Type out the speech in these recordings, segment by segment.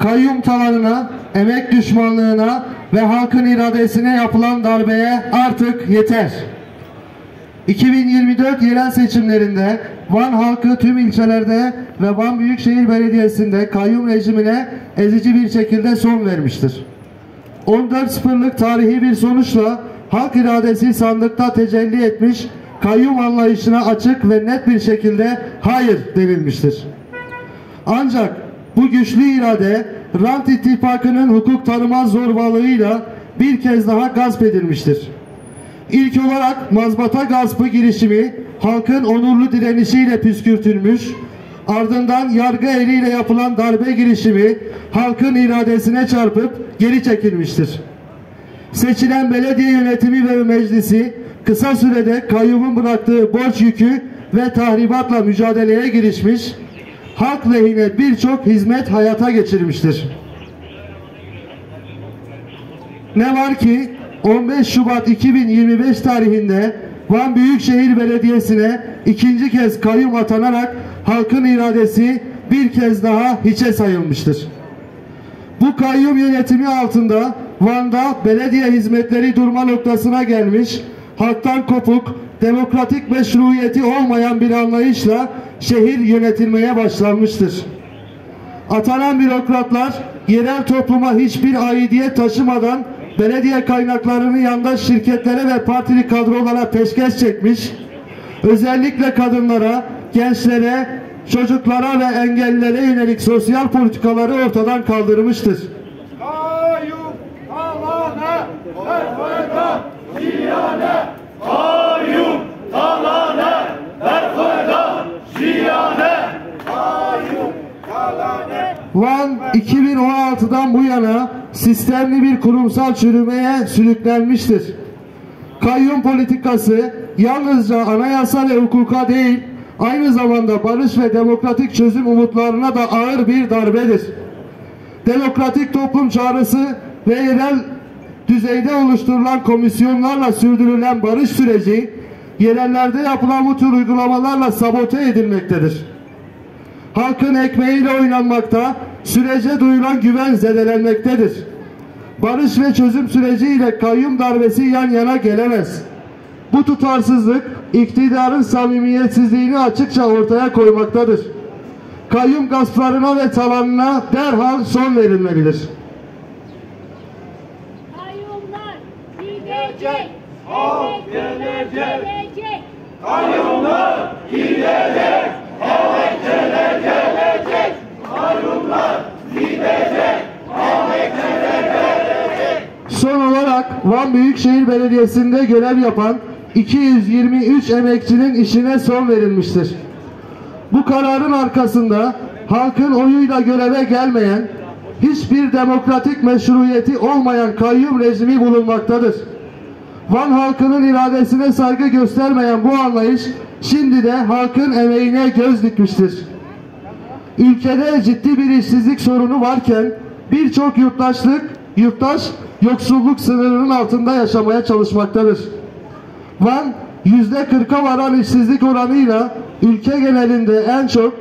kayyum talanına, emek düşmanlığına ve halkın iradesine yapılan darbeye artık yeter. 2024 yerel seçimlerinde Van halkı tüm ilçelerde ve Van Büyükşehir Belediyesi'nde kayyum rejimine ezici bir şekilde son vermiştir. 14-0'lık tarihi bir sonuçla halk iradesi sandıkta tecelli etmiş, kayyum anlayışına açık ve net bir şekilde hayır denilmiştir. Ancak bu güçlü irade Rant İttifakı'nın hukuk tanımaz zorbalığıyla bir kez daha gasp edilmiştir. İlk olarak mazbata gaspı girişimi halkın onurlu direnişiyle püskürtülmüş, ardından yargı eliyle yapılan darbe girişimi halkın iradesine çarpıp geri çekilmiştir. Seçilen belediye yönetimi ve meclisi kısa sürede kayyumun bıraktığı borç yükü ve tahribatla mücadeleye girişmiş, halk lehine birçok hizmet hayata geçirmiştir. Ne var ki 15 Şubat 2025 tarihinde Van Büyükşehir Belediyesi'ne ikinci kez kayyum atanarak halkın iradesi bir kez daha hiçe sayılmıştır. Bu kayyum yönetimi altında Van'da belediye hizmetleri durma noktasına gelmiş, halktan kopuk, demokratik meşruiyeti olmayan bir anlayışla şehir yönetilmeye başlanmıştır. Atanan bürokratlar yerel topluma hiçbir aidiyet taşımadan belediye kaynaklarını yandaş şirketlere ve partili kadrolara peşkeş çekmiş, özellikle kadınlara, gençlere, çocuklara ve engellilere yönelik sosyal politikaları ortadan kaldırmıştır. Kayyum talana berfeda ziyane, kayyum talana berfeda ziyane, kayyum talana. Van 2016'dan bu yana sistemli bir kurumsal çürümeye sürüklenmiştir. Kayyum politikası yalnızca anayasa ve hukuka değil, aynı zamanda barış ve demokratik çözüm umutlarına da ağır bir darbedir. Demokratik toplum çağrısı ve yerel düzeyde oluşturulan komisyonlarla sürdürülen barış süreci, yerellerde yapılan bu tür uygulamalarla sabote edilmektedir. Halkın ekmeğiyle oynanmakta, sürece duyulan güven zedelenmektedir. Barış ve çözüm süreciyle kayyum darbesi yan yana gelemez. Bu tutarsızlık iktidarın samimiyetsizliğini açıkça ortaya koymaktadır. Kayyum gasplarına ve talanına derhal son verilmelidir. Kayyumlar gidecek, Halk gelecek. Kayyumlar Gidecek, emekçiler gelecek. Kayyumlar gidecek, emekçiler gelecek. Son olarak Van Büyükşehir Belediyesi'nde görev yapan 223 emekçinin işine son verilmiştir. Bu kararın arkasında halkın oyuyla göreve gelmeyen, hiçbir demokratik meşruiyeti olmayan kayyum rejimi bulunmaktadır. Van halkının iradesine saygı göstermeyen bu anlayış şimdi de halkın emeğine göz dikmiştir. Ülkede ciddi bir işsizlik sorunu varken birçok yurttaş yoksulluk sınırının altında yaşamaya çalışmaktadır. Van %40'a varan işsizlik oranıyla ülke genelinde en çok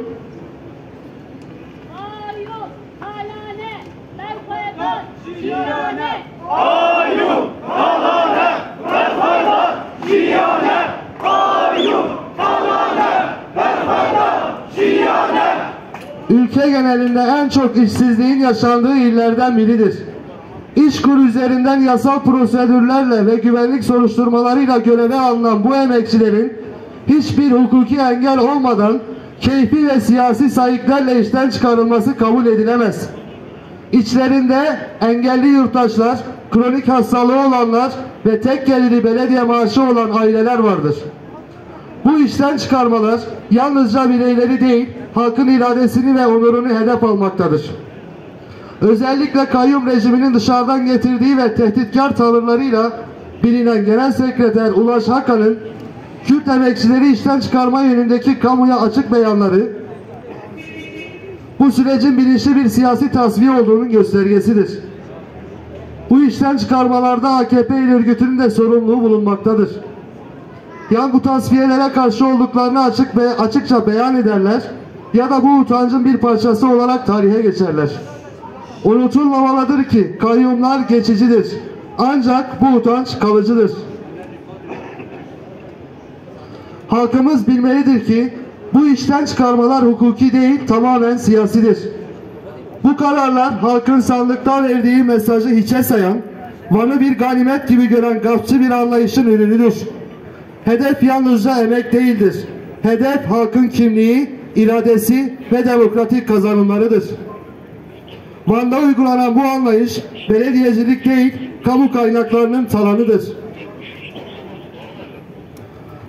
kayyum talane berfeda ziyane. Kayyum talana berfeda ziyane, kayyum talana berfeda ziyane. ülke genelinde en çok işsizliğin yaşandığı illerden biridir. İşkur üzerinden yasal prosedürlerle ve güvenlik soruşturmalarıyla göreve alınan bu emekçilerin hiçbir hukuki engel olmadan keyfi ve siyasi sayıklarla işten çıkarılması kabul edilemez. İçlerinde engelli yurttaşlar, kronik hastalığı olanlar ve tek geliri belediye maaşı olan aileler vardır. Bu işten çıkarmalar yalnızca bireyleri değil, halkın iradesini ve onurunu hedef almaktadır. Özellikle kayyum rejiminin dışarıdan getirdiği ve tehditkar tavırlarıyla bilinen Genel Sekreter Ulaş Hakan'ın Kürt emekçileri işten çıkarma yönündeki kamuya açık beyanları bu sürecin bilinçli bir siyasi tasfiye olduğunun göstergesidir. Bu işten çıkarmalarda AKP il örgütünün de sorumluluğu bulunmaktadır. Ya bu tasfiyelere karşı olduklarını açıkça beyan ederler ya da bu utancın bir parçası olarak tarihe geçerler. Unutulmamalıdır ki kayyumlar geçicidir. Ancak bu utanç kalıcıdır. Halkımız bilmelidir ki bu işten çıkarmalar hukuki değil, tamamen siyasidir. Bu kararlar halkın sandıkta verdiği mesajı hiçe sayan, Van'ı bir ganimet gibi gören gaspçı bir anlayışın ürünüdür. Hedef yalnızca emek değildir. Hedef halkın kimliği, iradesi ve demokratik kazanımlarıdır. Van'da uygulanan bu anlayış belediyecilik değil, kamu kaynaklarının talanıdır.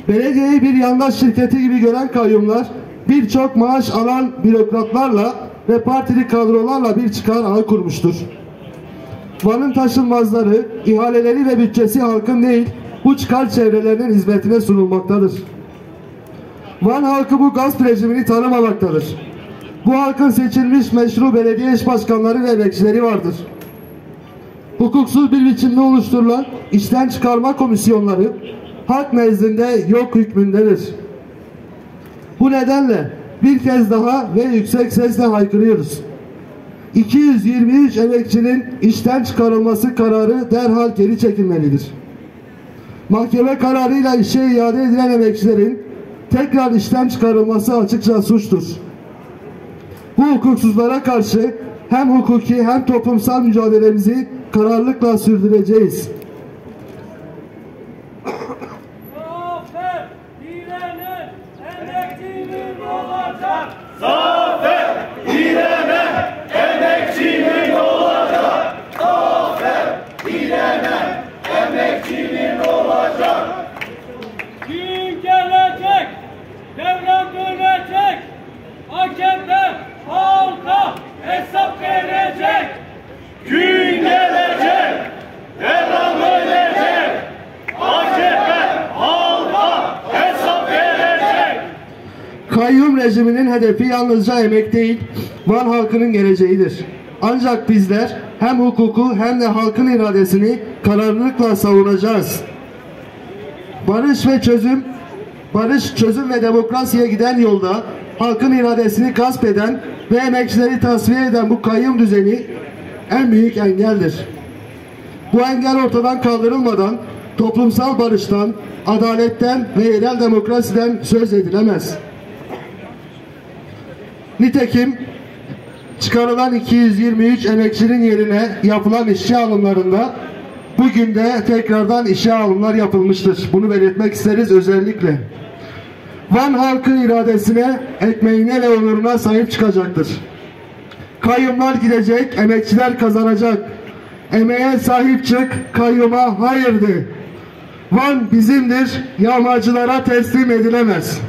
Belediyeyi bir yandaş şirketi gibi gören kayyumlar, birçok maaş alan bürokratlarla ve partili kadrolarla bir çıkar ağı kurmuştur. Van'ın taşınmazları, ihaleleri ve bütçesi halkın değil, bu çıkar çevrelerinin hizmetine sunulmaktadır. Van halkı bu gasp rejimini tanımamaktadır. Bu halkın seçilmiş meşru belediye eş başkanları ve emekçileri vardır. Hukuksuz bir biçimde oluşturulan işten çıkarma komisyonları halk nezdinde yok hükmündedir. Bu nedenle bir kez daha ve yüksek sesle haykırıyoruz. 223 emekçinin işten çıkarılması kararı derhal geri çekilmelidir. Mahkeme kararıyla işe iade edilen emekçilerin tekrar işten çıkarılması açıkça suçtur. Bu hukuksuzlara karşı hem hukuki hem toplumsal mücadelemizi kararlılıkla sürdüreceğiz. Zafer direnen emekçinin olacak. Zafer direnen emekçinin olacak. Zafer direnen emekçinin olacak. Gün gelecek, devran dönecek. AKP halka hesap verecek. Gün gelecek, devran dönecek. AKP halka hesap verecek. Kayyum rejiminin hedefi yalnızca emek değil, Van halkının geleceğidir. Ancak bizler hem hukuku hem de halkın iradesini kararlılıkla savunacağız. Barış, çözüm ve demokrasiye giden yolda halkın iradesini gasp eden ve emekçileri tasfiye eden bu kayyum düzeni en büyük engeldir. Bu engel ortadan kaldırılmadan toplumsal barıştan, adaletten ve yerel demokrasiden söz edilemez. Nitekim çıkarılan 223 emekçinin yerine yapılan işçi alımlarında bugün de tekrardan işe alımlar yapılmıştır. Bunu belirtmek isteriz özellikle. Van halkı iradesine, ekmeğine ve onuruna sahip çıkacaktır. Kayyumlar gidecek, emekçiler kazanacak. Emeğe sahip çık, kayyuma hayır de. Van bizimdir, yağmacılara teslim edilemez.